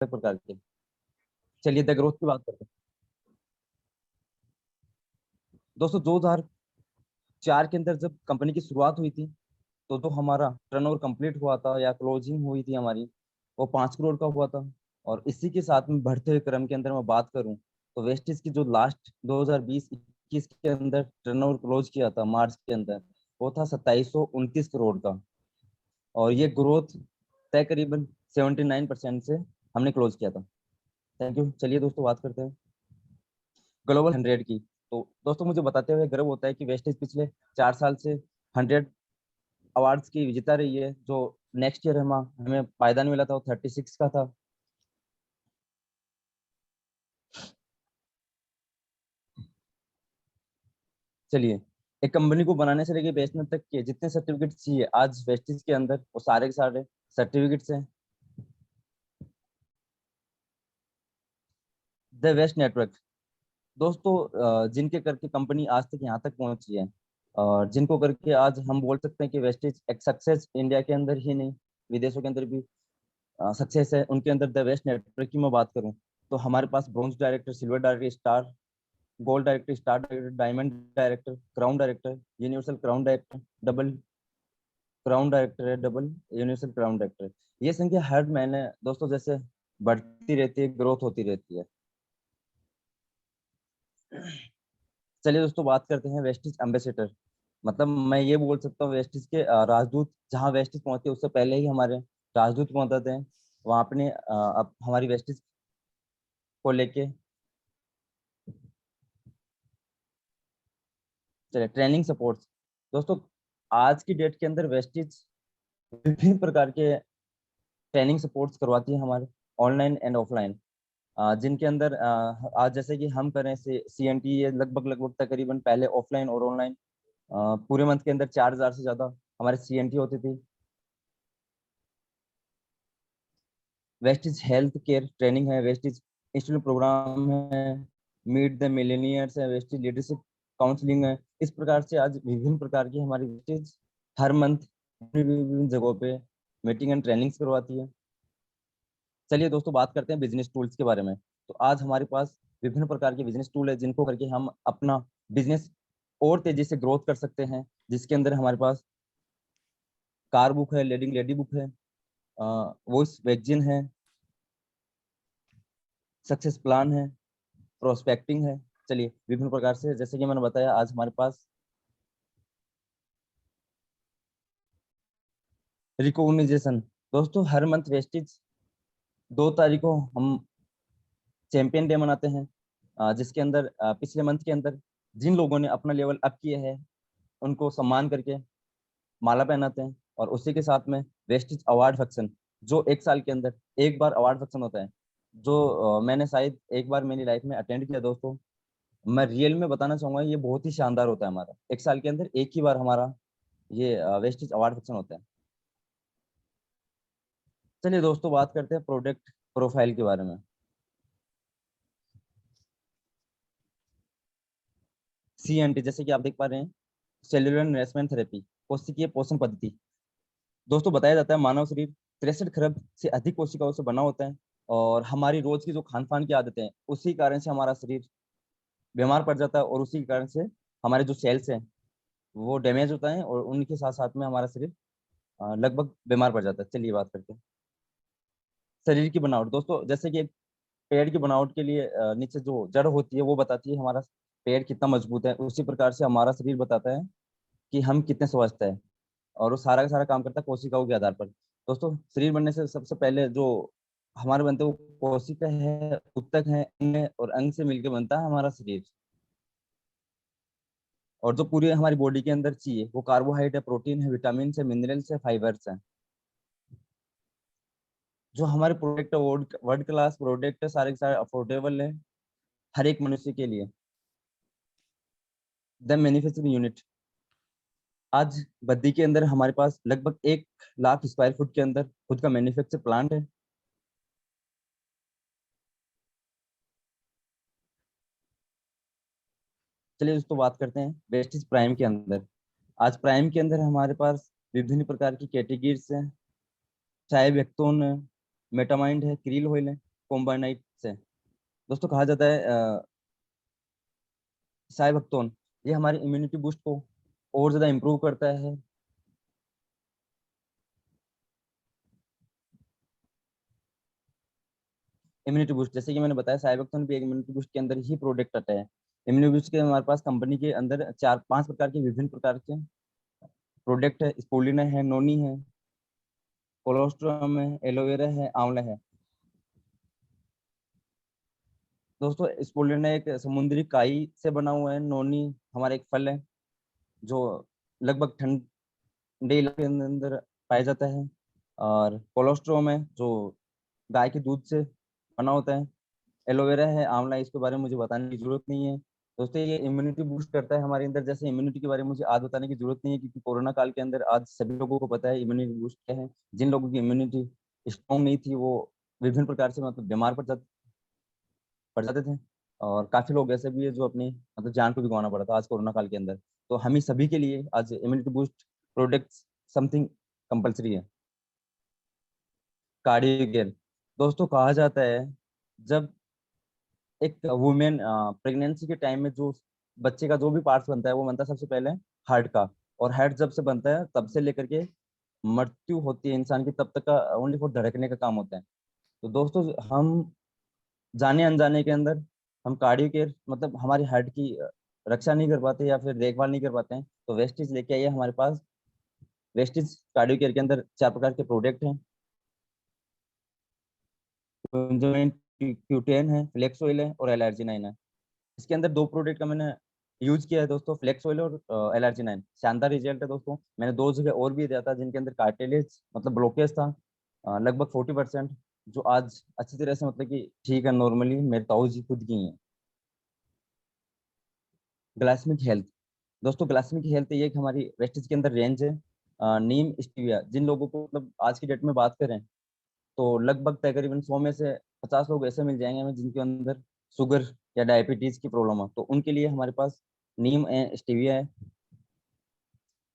प्रकार के। चलिए द ग्रोथ की बात करते हैं दोस्तों। 2004 के अंदर जब कंपनी की शुरुआत हुई थी, तो जो हमारा टर्नओवर कंप्लीट हुआ था या क्लोजिंग हुई थी हमारी, वो 5 करोड़ का हुआ था। और इसी के साथ में बढ़ते हुए क्रम के अंदर मैं बात करूं, तो वेस्टिज की जो लास्ट 2020-21 के अंदर टर्नओवर क्लोज किया था मार्च के अंदर, वो था 2729 करोड़ का। और ये ग्रोथ तय करीबन 79% से हमने क्लोज किया था। Thank you. चलिए दोस्तों बात करते हैं ग्लोबल 100 की। तो दोस्तों मुझे बताते हुए गर्व होता है कि वेस्टेज पिछले 4 साल से 100 अवार्ड्स की विजेता रही है। जो नेक्स्ट ईयर हमें पायदान मिला था वो 36 का था। चलिए, एक कंपनी को बनाने से लेके बेचने तक के जितने सर्टिफिकेट चाहिए आज वेस्टिज के अंदर, वो सारे के सारे सर्टिफिकेट्स हैं। द वेस्ट नेटवर्क दोस्तों, जिनके करके कंपनी आज तक यहाँ तक पहुंची है, और जिनको करके आज हम बोल सकते हैं कि वेस्टेज एक सक्सेस इंडिया के अंदर ही नहीं, विदेशों के अंदर भी सक्सेस है। उनके अंदर द वेस्ट नेटवर्क की मैं बात करूं, तो हमारे पास bronze director, silver director, star gold director, star director, diamond director, crown director, universal crown director, double crown director है, डबल यूनिवर्सल क्राउन डायरेक्टर। ये संख्या हर महीने दोस्तों जैसे बढ़ती रहती है, ग्रोथ होती रहती है। चलिए दोस्तों बात करते हैं वेस्टिज एम्बेसडर। मतलब मैं ये बोल सकता हूँ वेस्टिज के राजदूत। जहाँ वेस्टिज पहुंचे उससे पहले ही हमारे राजदूत पहुंचते हैं वहां अपने अब हमारी वेस्टिज को लेके। चलिए ट्रेनिंग सपोर्ट दोस्तों, आज की डेट के अंदर वेस्टिज विभिन्न प्रकार के ट्रेनिंग सपोर्ट्स करवाती है हमारे, ऑनलाइन एंड ऑफलाइन। जिनके अंदर आज जैसे कि हम करें CNT, ये लगभग लगभग तकरीबन पहले ऑफलाइन और ऑनलाइन पूरे मंथ के अंदर 4,000 से ज्यादा हमारे CNT होती थी। वेस्टिज हेल्थ केयर ट्रेनिंग है, वेस्टिज इंस्टीट्यूट प्रोग्राम है, मीट द मिलेनियर्स है, वेस्टिज लीडरशिप काउंसलिंग है। इस प्रकार से आज विभिन्न प्रकार की हमारी वेस्टिज हर मंथ विभिन्न जगहों पे मीटिंग एंड ट्रेनिंग्स करवाती है। चलिए दोस्तों बात करते हैं बिजनेस टूल्स के बारे में। तो आज हमारे पास विभिन्न प्रकार के बिजनेस टूल है जिनको करके हम अपना बिजनेस और तेजी से ग्रोथ कर सकते हैं। जिसके अंदर हमारे पास कार बुक है, लीडिंग लेडी बुक है, वॉइस वैगजिन है, सक्सेस प्लान है, प्रोस्पेक्टिंग है। चलिए विभिन्न प्रकार से, जैसे कि मैंने बताया, आज हमारे पास रिकॉग्निजेशन दोस्तों, हर मंथ वेस्टिज 2 तारीख को हम चैंपियन डे मनाते हैं। जिसके अंदर पिछले मंथ के अंदर जिन लोगों ने अपना लेवल अप किया है उनको सम्मान करके माला पहनाते हैं। और उसी के साथ में वेस्टिज अवार्ड फंक्शन, जो 1 साल के अंदर एक बार अवार्ड फंक्शन होता है, जो मैंने शायद एक बार मेरी लाइफ में अटेंड किया दोस्तों। मैं रियल में बताना चाहूंगा, ये बहुत ही शानदार होता है। हमारा 1 साल के अंदर एक ही बार हमारा ये वेस्टिज अवार्ड फंक्शन होता है। चलिए दोस्तों बात करते हैं प्रोडक्ट प्रोफाइल के बारे में। CNT जैसे कि आप देख पा रहे हैं, सेल्यूलर नरिशमेंट थेरेपी, कोशिकीय पोषण पद्धति। दोस्तों बताया जाता है मानव शरीर 63 खरब से अधिक कोशिकाओं से बना होता है। और हमारी रोज की जो खान पान की आदतें हैं उसी कारण से हमारा शरीर बीमार पड़ जाता है, और उसी कारण से हमारे जो सेल्स हैं वो डैमेज होता है, और उनके साथ साथ में हमारा शरीर लगभग बीमार पड़ जाता है। चलिए बात करते हैं शरीर की बनावट। दोस्तों जैसे कि एक पेड़ की बनावट के लिए नीचे जो जड़ होती है वो बताती है हमारा पेड़ कितना मजबूत है, उसी प्रकार से हमारा शरीर बताता है कि हम कितने स्वस्थ है। और वो सारा का सारा काम करता है कोशिकाओं के आधार पर। दोस्तों शरीर बनने से सबसे पहले जो हमारे बनते हैं वो कोशिका है, उत्तक है, अंग और अंग से मिलकर बनता है हमारा शरीर। और जो पूरी हमारी बॉडी के अंदर चाहिए वो कार्बोहाइड्रेट है, प्रोटीन है, विटामिन है, मिनरल्स है, फाइबर्स है। जो हमारे प्रोडक्ट है वर्ल्ड क्लास प्रोडक्ट है, सारे के सारे अफोर्डेबल है हर एक मनुष्य के लिए। द मैन्युफैक्चरिंग यूनिट, आज बद्दी के अंदर हमारे पास लगभग 1 लाख स्क्वायर फुट के अंदर खुद का मैन्युफैक्चर प्लांट है। चलिए दोस्तों बात करते हैं वेस्टिज प्राइम के अंदर। आज प्राइम के अंदर हमारे पास विभिन्न प्रकार की कैटेगरीज हैं, चाहे वेक्टोन है, मेटामाइंड है, क्रील ऑयल है। कोम्बाइनाइट से। दोस्तों कहा जाता है साइबक्टोन, ये हमारी इम्यूनिटी बूस्ट को और ज्यादा इम्प्रूव करता है। इम्यूनिटी बूस्ट, जैसे कि मैंने बताया, साइबक्टोन भी एक इम्यूनिटी बूस्ट के अंदर ही प्रोडक्ट आता है। इम्यूनिटी बूस्ट के हमारे पास कंपनी के अंदर 4-5 प्रकार के विभिन्न प्रकार के प्रोडक्ट है। स्पोलिना है, नोनी है, कोलोस्ट्रम है, एलोवेरा है, आंवला है। दोस्तों स्पोलिना एक समुद्री काई से बना हुआ है। नोनी हमारा एक फल है जो लगभग ठंडे इलाके के अंदर पाया जाता है। और कोलोस्ट्रोम है जो गाय के दूध से बना होता है। एलोवेरा है, आंवला, इसके बारे में मुझे बताने की जरूरत नहीं है। दोस्तों ये इम्यूनिटी बूस्ट करता है हमारे अंदर। जैसे इम्यूनिटी के बारे में मुझे आज बताने की जरूरत नहीं है, क्योंकि कोरोना काल के अंदर आज सभी लोगों को पता है इम्यूनिटी बूस्ट क्या है। जिन लोगों की इम्यूनिटी स्ट्रॉन्ग नहीं थी वो विभिन्न प्रकार से मतलब बीमार पड़ जाते थे। और काफी लोग ऐसे भी है जो अपनी मतलब जान को भी गंवाना पड़ा था आज कोरोना काल के अंदर। तो हम ही सभी के लिए आज immunity boost products something compulsory है। कार्डियो केयर, दोस्तों कहा जाता है जब एक वुमेन प्रेगनेंसी के टाइम में जो बच्चे का जो भी पार्ट्स बनता है वो बनता है सबसे पहले हार्ट का। और हार्ट जब से बनता है तब से लेकर के मृत्यु होती है इंसान की, तब तक का ओनली फॉर धड़कने का काम होता है। तो दोस्तों हम जाने अनजाने के अंदर हम कार्डियो केयर मतलब हमारी हार्ट की रक्षा नहीं कर पाते या फिर देखभाल नहीं कर पाते हैं। तो वेस्टिज लेके आइए हमारे पास। वेस्टिज कार्डियो केयर के अंदर 4 प्रकार के प्रोडक्ट हैं। क्यूटेन है, फ्लेक्स ऑयल है और एलर्जी 9 है। इसके अंदर 2 प्रोडक्ट का मैंने यूज किया है दोस्तों, फ्लेक्स ऑयल और एलर्जी 9। शानदार रिजल्ट है दोस्तों। मैंने 2 जगह और भी दिया था जिनके अंदर कार्टिलेज मतलब ब्लॉकेज था लगभग 40%, जो आज अच्छी तरह से मतलब कि ठीक है नॉर्मली। मेरे ताऊ जी खुद की हैं। ग्लासमिक हेल्थ, दोस्तों ग्लासमिक हेल्थ ये एक हमारी वेस्टेज के अंदर रेंज है। नीम स्टीविया, जिन लोगों को मतलब आज की डेट में बात करें तो लगभग तकरीबन 100 में से 50 लोग ऐसे मिल जाएंगे हमें जिनके अंदर शुगर या डायबिटीज की प्रॉब्लम है। तो उनके लिए हमारे पास नीम एंड स्टीविया है।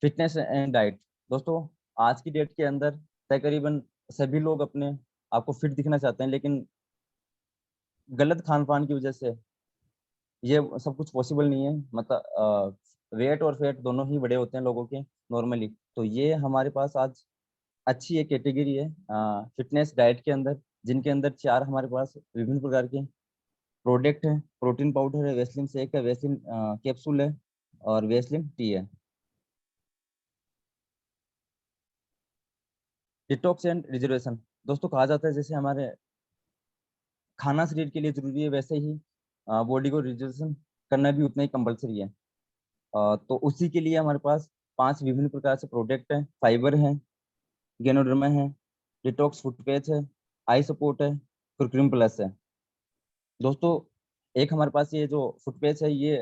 फिटनेस एंड डाइट, दोस्तों आज की डेट के अंदर तकरीबन सभी लोग अपने आपको फिट दिखना चाहते हैं, लेकिन गलत खान पान की वजह से ये सब कुछ पॉसिबल नहीं है। मतलब वेट और फेट दोनों ही बड़े होते हैं लोगों के नॉर्मली। तो ये हमारे पास आज अच्छी एक कैटेगरी है फिटनेस डाइट के अंदर, जिनके अंदर 4 हमारे पास विभिन्न प्रकार के प्रोडक्ट हैं। प्रोटीन पाउडर है, वेस्लिन शेक है, वेस्लिन कैप्सूल है और वेस्लिन टी है। डिटॉक्स एंड रिजर्वेशन, दोस्तों कहा जाता है जैसे हमारे खाना शरीर के लिए जरूरी है वैसे ही बॉडी को रिजर्वेशन करना भी उतना ही कंपलसरी है। तो उसी के लिए हमारे पास 5 विभिन्न प्रकार से प्रोडक्ट हैं। फाइबर है, गेनोडर्मा है, डिटॉक्स फुट पैच है, आई सपोर्ट है, कुरकुरिन प्लस है। दोस्तों एक हमारे पास ये जो फुट पैच है ये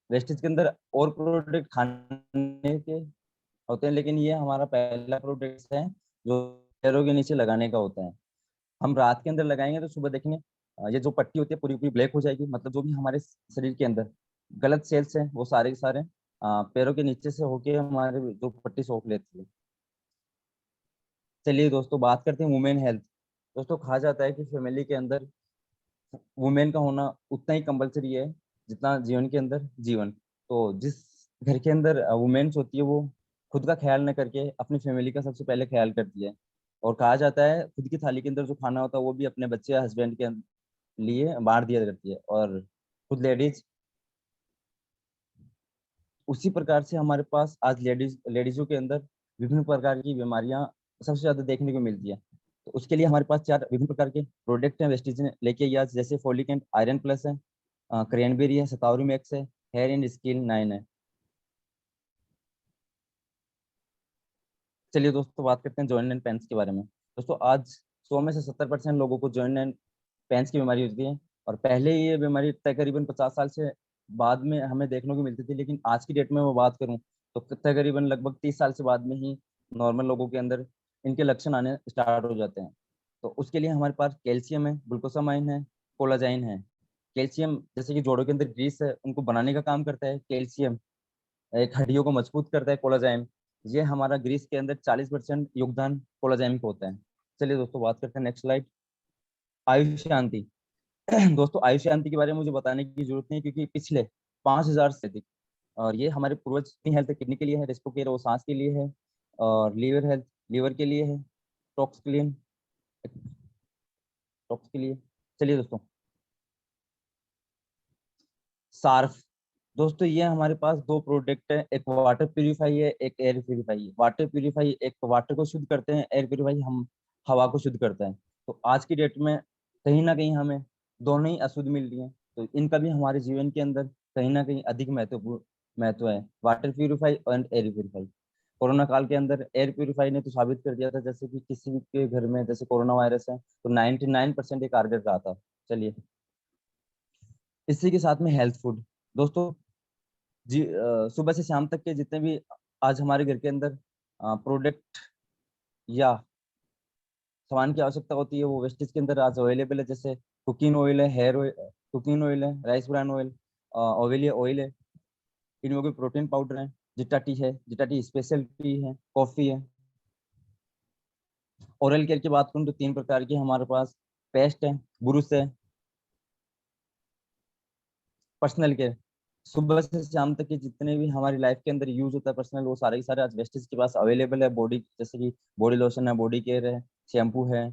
वेस्टेज के अंदर और प्रोडक्ट खाने के होते हैं, लेकिन ये हमारा पहला प्रोडक्ट है जो पैरों के नीचे लगाने का होता है। हम रात के अंदर लगाएंगे तो सुबह देखेंगे ये जो पट्टी होती है पूरी पूरी ब्लैक हो जाएगी। मतलब जो भी हमारे शरीर के अंदर गलत सेल्स हैं वो सारे के सारे पैरों के नीचे से होके हमारे जो पट्टी सोख लेती है। चलिए दोस्तों बात करते हैं वुमेन हेल्थ। दोस्तों कहा जाता है कि फैमिली के अंदर वुमेन का होना उतना ही कंपलसरी है जितना जीवन के अंदर जीवन। तो जिस घर के अंदर वुमेन्स होती है वो खुद का ख्याल न करके अपनी फैमिली का सबसे पहले ख्याल करती है। और कहा जाता है खुद की थाली के अंदर जो खाना होता है वो भी अपने बच्चे या हस्बैंड के लिए बांट दिया करती है। और खुद लेडीज उसी प्रकार से हमारे पास आज लेडीजों के अंदर विभिन्न प्रकार की बीमारियां सबसे ज्यादा देखने को मिलती है। तो उसके लिए हमारे पास 4 विभिन्न प्रकार के प्रोडक्ट हैं वेस्टीज ने लेके आई आज, जैसे फोलिक एंड आयरन प्लस है, क्रैनबेरी है, सतावरी मैक्स है, हेयर एंड स्किन 9 है। चलिए दोस्तों बात करते हैं जॉइंट एंड पेन्स के बारे में। दोस्तों आज 100 में से 70% लोगों को जॉइंट एंड पेन्स की बीमारी होती है। और पहले ये बीमारी तकरीबन 50 साल से बाद में हमें देखने को मिलती थी, लेकिन आज की डेट में मैं बात करूं तो तकरीबन लगभग 30 साल से बाद में ही नॉर्मल लोगों के अंदर इनके लक्षण आने स्टार्ट हो जाते हैं। तो उसके लिए हमारे पास कैल्शियम है, ग्लूकोसामाइन है, कोलाजाइन है। कैल्शियम जैसे कि जोड़ों के अंदर ग्रीस है उनको बनाने का काम करता है। कैल्शियम एक हड्डियों को मजबूत करता है। कोलाजाइम ये हमारा ग्रीस के अंदर 40% योगदान कोलाजाइम को होता है। चलिए दोस्तों बात करते हैं नेक्स्ट स्लाइड। आयुष शांति। दोस्तों आयुष शांति के बारे में मुझे बताने की जरूरत नहीं, क्योंकि पिछले 5,000 से अधिक, और ये हमारे पूर्वज की हेल्थ, किडनी के लिए है, रेस्पो केयर वो सांस के लिए है, और लीवर हेल्थ लीवर के लिए है, टॉक्स क्लीन टॉक्स के लिए। चलिए दोस्तों, सार्फ। दोस्तों ये हमारे पास दो प्रोडक्ट है, एक वाटर प्यूरिफाई है, एक एयर प्यूरिफाई है। वाटर प्यूरिफाई एक वाटर को शुद्ध करते हैं, एयर प्यूरिफाई हम हवा को शुद्ध करते हैं। तो आज की डेट में कहीं ना कहीं हमें दोनों ही अशुद्ध मिल रही हैं, तो इनका भी हमारे जीवन के अंदर कहीं ना कहीं अधिक महत्वपूर्ण महत्व है, वाटर प्यूरिफाई और एयर प्यूरिफाई। कोरोना काल के अंदर एयर प्यूरिफाई ने तो साबित कर दिया था, जैसे कि किसी के घर में जैसे कोरोना वायरस है तो 99% ये कारगर रहा था। चलिए, इसी के साथ में हेल्थ फूड। दोस्तों सुबह से शाम तक के जितने भी आज हमारे घर के अंदर प्रोडक्ट या सामान की आवश्यकता होती है, वो वेस्टेज के अंदर आज अवेलेबल है। जैसे कुकिंग ऑयल है, हेयर ऑयल, कुकिंग ऑयल है, राइस ब्रान ऑयल, ओवेलिया ऑयल है, इनमें कोई प्रोटीन पाउडर है, जिटा टी है, जिटा टी स्पेशल टी है, कॉफी है। ओरल केयर की बात करूँ तो 3 प्रकार की हमारे पास पेस्ट है, ब्रुश है, पर्सनल केयर। सुबह से शाम तक के जितने भी हमारी लाइफ के अंदर यूज होता है पर्सनल, वो सारे के सारे आज वेस्टेज के पास अवेलेबल है। बॉडी जैसे कि बॉडी लोशन है, बॉडी केयर है, शैम्पू है,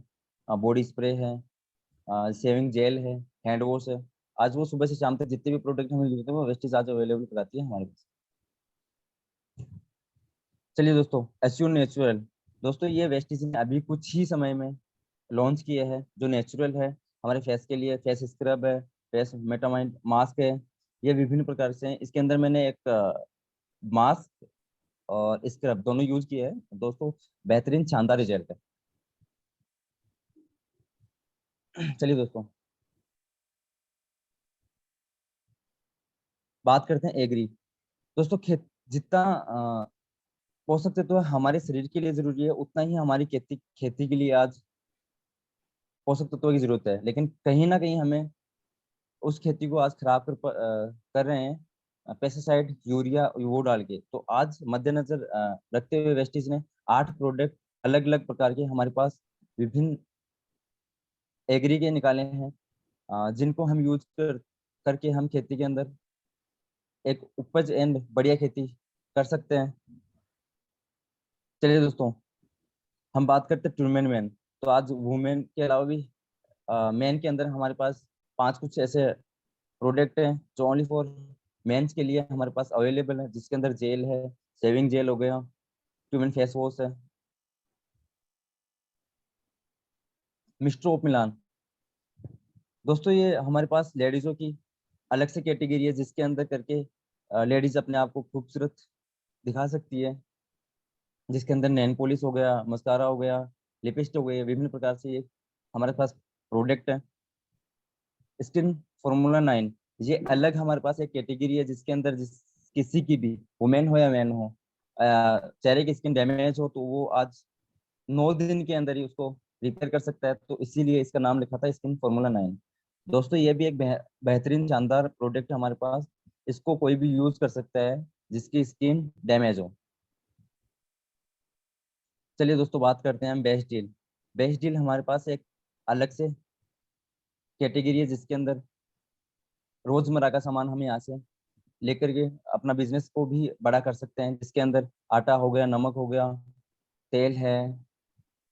बॉडी स्प्रे है, शेविंग जेल है, हैंड वॉश है। आज वो सुबह से शाम तक जितने भी प्रोडक्ट हमें यूज होते हैं वो वेस्टेज आज अवेलेबल कराती है हमारे पास। चलिए दोस्तों, एस्योर नेचुरल। दोस्तों ये वेस्टेज ने अभी कुछ ही समय में लॉन्च किया है, जो नेचुरल है हमारे फेस के लिए। फेस स्क्रब है, फेस मेटामाइंड मास्क है, ये विभिन्न प्रकार से हैं। इसके अंदर मैंने एक मास्क और स्क्रब दोनों यूज किए हैं दोस्तों, बेहतरीन शानदार रिजल्ट है। चलिए दोस्तों, बात करते हैं एग्री। दोस्तों खेत जितना पोषक तत्व हमारे शरीर के लिए जरूरी है, उतना ही हमारी खेती खेती के लिए आज पोषक तत्वों की जरूरत है। लेकिन कहीं ना कहीं हमें उस खेती को आज खराब कर रहे हैं पेस्टिसाइड यूरिया वो डाल के। तो आज मद्देनजर रखते हुए वेस्टीज ने 8 प्रोडक्ट अलग अलग प्रकार के हमारे पास विभिन्न एग्री के निकाले हैं, जिनको हम यूज करके हम खेती के अंदर एक उपज एंड बढ़िया खेती कर सकते हैं। चलिए दोस्तों, हम बात करते हैं टूमेन मैन। तो आज वुमेन के अलावा भी मैन के अंदर हमारे पास 5 कुछ ऐसे प्रोडक्ट हैं जो ओनली फॉर मेंस के लिए हमारे पास अवेलेबल है, जिसके अंदर जेल है, शेविंग जेल हो गया, ट्यूमेन फेस वॉश है, मिस्टर ऑफ मिलान। दोस्तों ये हमारे पास लेडीजों की अलग से कैटेगरी है, जिसके अंदर करके लेडीज अपने आप को खूबसूरत दिखा सकती है, जिसके अंदर नैन पॉलिश हो गया, मस्कारा हो गया, लिपस्टिक हो गई, विभिन्न प्रकार से ये हमारे पास प्रोडक्ट है। स्किन फार्मूला 9, ये अलग हमारे पास एक कैटेगरी है, जिसके अंदर किसी की भी वुमेन हो या मैन हो, चेहरे की स्किन डैमेज हो तो वो आज 9 दिन के अंदर ही उसको रिपेयर कर सकता है। तो इसीलिए इसका नाम लिखा था स्किन फार्मूला 9। दोस्तों ये भी एक बेहतरीन शानदार प्रोडक्ट है हमारे पास। इसको कोई भी यूज कर सकता है जिसकी स्किन डैमेज हो। चलिए दोस्तों, बात करते हैं हम बेस्ट डील। बेस्ट डील हमारे पास एक अलग से कैटेगरी है, जिसके अंदर रोजमर्रा का सामान हम यहाँ से लेकर के अपना बिजनेस को भी बड़ा कर सकते हैं, जिसके अंदर आटा हो गया, नमक हो गया, तेल है,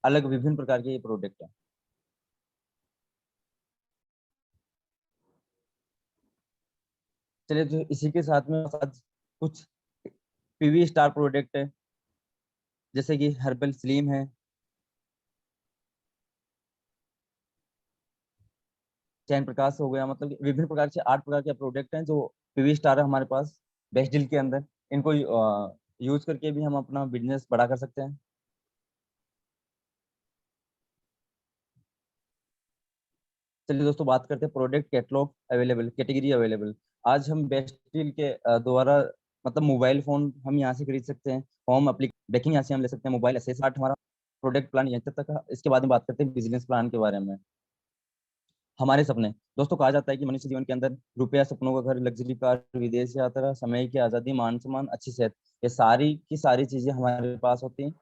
अलग विभिन्न प्रकार के ये प्रोडक्ट है। चलिए तो इसी के साथ में आज कुछ पीवी स्टार प्रोडक्ट है, जैसे कि हर्बल स्लीम है, चैन प्रकाश हो गया। मतलब कि विभिन्न प्रकार से 8 प्रकार के प्रोडक्ट हैं जो पीवी स्टार है हमारे पास बेस्ट डील के अंदर। इनको यूज करके भी हम अपना बिजनेस बड़ा कर सकते हैं। चलिए दोस्तों, बात करते हैं product catalogue available, category available. आज हम बेस्ट डील के द्वारा मतलब मोबाइल फोन हम यहाँ से खरीद सकते हैं, होम एप्लीकेशन बैकिंग यहाँ से हम ले सकते हैं, मोबाइल एसेसरीज हमारा प्रोडक्ट प्लान यहाँ तक का। इसके बाद में बात करते हैं बिजनेस प्लान के बारे में। हमारे सपने। दोस्तों कहा जाता है कि मनुष्य जीवन के अंदर रुपया, सपनों का घर, लग्जरी कार, विदेश यात्रा, समय की आजादी, मान सम्मान, अच्छी सेहत, ये सारी की सारी चीजें हमारे पास होती हैं।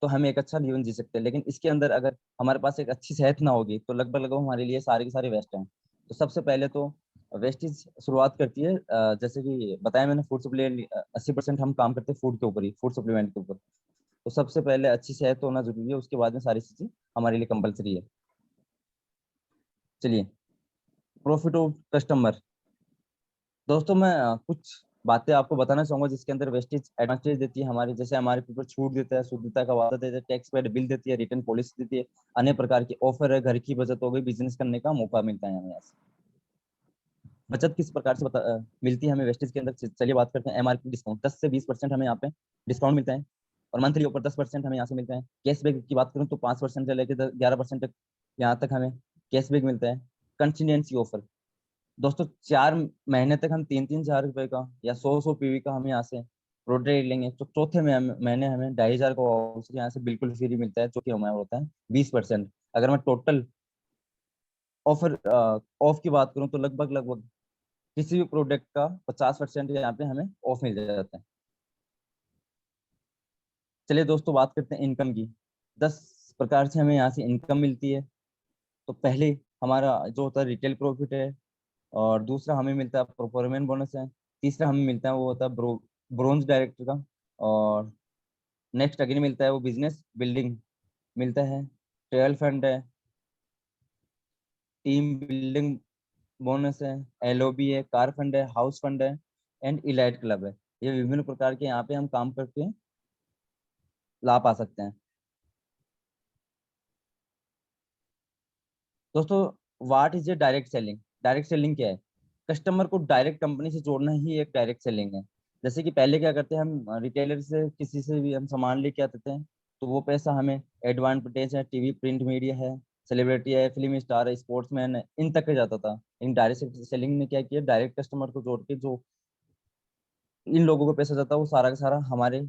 तो हम एक अच्छा जीवन जी सकते हैं। लेकिन इसके अंदर अगर हमारे पास एक अच्छी सेहत ना होगी तो लगभग हमारे लिए सारे के सारे वेस्ट हैं। तो सबसे पहले तो वेस्टेज शुरुआत करती है, जैसे कि बताया मैंने, फूड सप्लीमेंट 80% हम काम करते हैं फूड के ऊपर ही, फूड सप्लीमेंट के ऊपर। तो सबसे पहले अच्छी सेहत होना जरूरी है, उसके बाद में सारी चीजें हमारे लिए कंपलसरी है। चलिए, प्रॉफिट ऑफ कस्टमर। दोस्तों मैं कुछ बातें आपको बताना चाहूंगा जिसके अंदर वेस्टेज एडवांटेज देती है हमारी, जैसे हमारे ऊपर छूट देता है, शुद्धता का वादा देता है, टैक्स पेड बिल देती है, रिटर्न पॉलिसी देती है, अन्य प्रकार की ऑफर है, घर की बचत हो गई, बिजनेस करने का मौका मिलता है हमें यहाँ से। बचत किस प्रकार से मिलती है हमें वेस्टेज के अंदर, चलिए बात करते हैं। एमआरपी डिस्काउंट 10 से 20% हमें यहाँ पे डिस्काउंट मिलता है, और मंथली ऊपर 10% हमें यहाँ से मिलता है। कैशबैक की बात करूँ तो 5% से लेकर 11% तक यहाँ तक हमें कैशबैक मिलता है। कंटिजेंसी ऑफर, दोस्तों 4 महीने तक हम 3-3 हज़ार रुपए का या 100-100 पीवी का हम यहाँ से प्रोडक्ट लेंगे तो चौथे में महीने हमें 2,500 का वाउचर यहाँ से बिल्कुल फ्री मिलता है, जो कि हमारा होता है 20%। अगर मैं टोटल ऑफर ऑफ की बात करूँ तो लगभग लगभग किसी भी प्रोडक्ट का 50% यहाँ पे हमें ऑफ मिल जाता है। चलिए दोस्तों, बात करते हैं इनकम की। 10 प्रकार से हमें यहाँ से इनकम मिलती है। तो पहले हमारा जो होता है रिटेल प्रॉफिट है, और दूसरा हमें मिलता है परफॉर्मेंस बोनस है, तीसरा हमें मिलता है वो होता है ब्रोंज डायरेक्टर का, और नेक्स्ट अगेन मिलता है वो बिजनेस बिल्डिंग मिलता है, ट्रेवल फंड है, टीम बिल्डिंग बोनस है, एलओबी है, कार फंड है, हाउस फंड है, एंड इलाइट क्लब है। ये विभिन्न प्रकार के यहाँ पे हम काम करके लाभ पा सकते हैं। दोस्तों, what is a direct selling? Direct selling क्या है? कस्टमर को डायरेक्ट कंपनी से जोड़ना ही एक डायरेक्ट सेलिंग है। जैसे कि पहले क्या करते हैं, हम रिटेलर से किसी से भी हम सामान लेके आते थे, तो वो पैसा हमें एडवांटेज है, टीवी प्रिंट मीडिया है, सेलिब्रिटी है, फिल्म स्टार है, स्पोर्ट्समैन है, इन तक जाता था। लेकिन डायरेक्ट सेलिंग ने क्या किया, डायरेक्ट कस्टमर को जोड़ के जो इन लोगों को पैसा जाता है वो सारा का सारा हमारे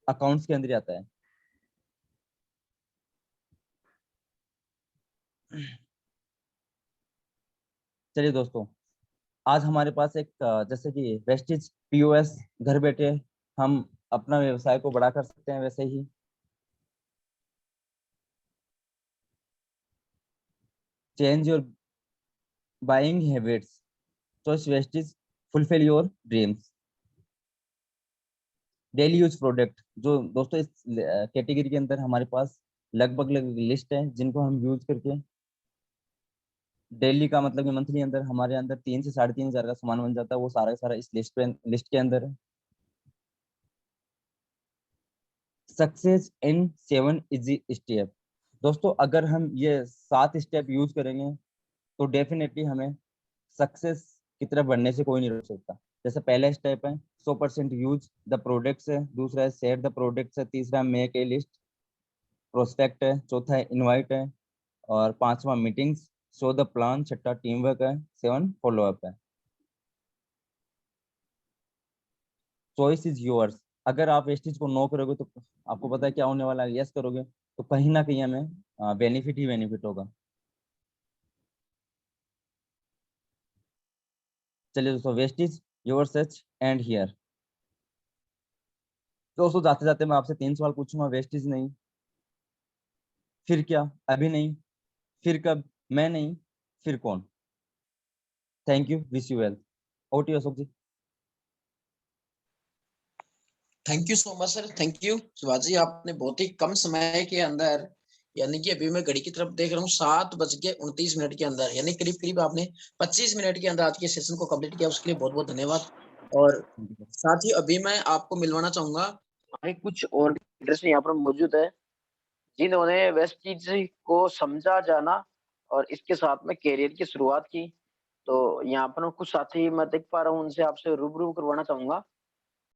अकाउंट्स के अंदर ही आता है। चलिए दोस्तों, आज हमारे पास एक जैसे कि वेस्टिज पीओएस, घर बैठे हम अपना व्यवसाय को बड़ा कर सकते हैं। वैसे ही change your buying habits, choice Vestige, fulfil your dreams. Daily use product, जो दोस्तों इस कैटेगरी के अंदर हमारे पास लगभग लगभग लिस्ट है जिनको हम यूज करके डेली का मतलब कि मंथली अंदर हमारे अंदर 3 से 3,500 का सामान बन जाता है। वो सारा का सारा इस लिस्ट के अंदर है। सक्सेस इन 7 इजी स्टेप, दोस्तों अगर हम ये 7 स्टेप यूज करेंगे तो डेफिनेटली हमें सक्सेस की तरफ बढ़ने से कोई नहीं रोक सकता। जैसे पहला स्टेप है 100% यूज द प्रोडक्ट्स है, दूसरा है सेट द प्रोडक्ट्स है, तीसरा मेक ए लिस्ट, प्रोस्पेक्ट है, चौथा है इनवाइट है, और पांचवा मीटिंग्स, शो द प्लान, छठा टीम वर्क है, 7 फॉलो अप है। चॉइस इज योर्स, अगर आप इस चीज को नो करोगे तो आपको पता है क्या होने वाला है, यस करोगे तो कहीं ना कहीं हमें बेनिफिट ही बेनिफिट होगा। चलिए दोस्तों, west is your such and here. दोस्तों जाते जाते मैं आपसे 3 सवाल पूछूंगा। वेस्ट इज नहीं, फिर क्या, अभी नहीं, फिर कब, मैं नहीं, फिर कौन? Thank you, wish you well. Over to Ashok ji. Thank you so much sir, thank you Shivaji. आपने बहुत ही कम समय के अंदर, यानी कि अभी मैं घड़ी की तरफ देख रहा हूँ 7:29 के अंदर, यानी करीब करीब आपने 25 मिनट के अंदर आज के सेशन को कंप्लीट किया, उसके लिए बहुत बहुत धन्यवाद। और साथ ही अभी मैं आपको मिलवाना चाहूंगा हमारे कुछ और लीडर्स यहाँ पर मौजूद है जिन्होंने वेस्ट चीज को समझा जाना और इसके साथ में कैरियर की शुरुआत की। तो यहाँ पर कुछ साथी मैं देख पा रहा हूँ, उनसे आपसे रूबरू करवाना चाहूंगा।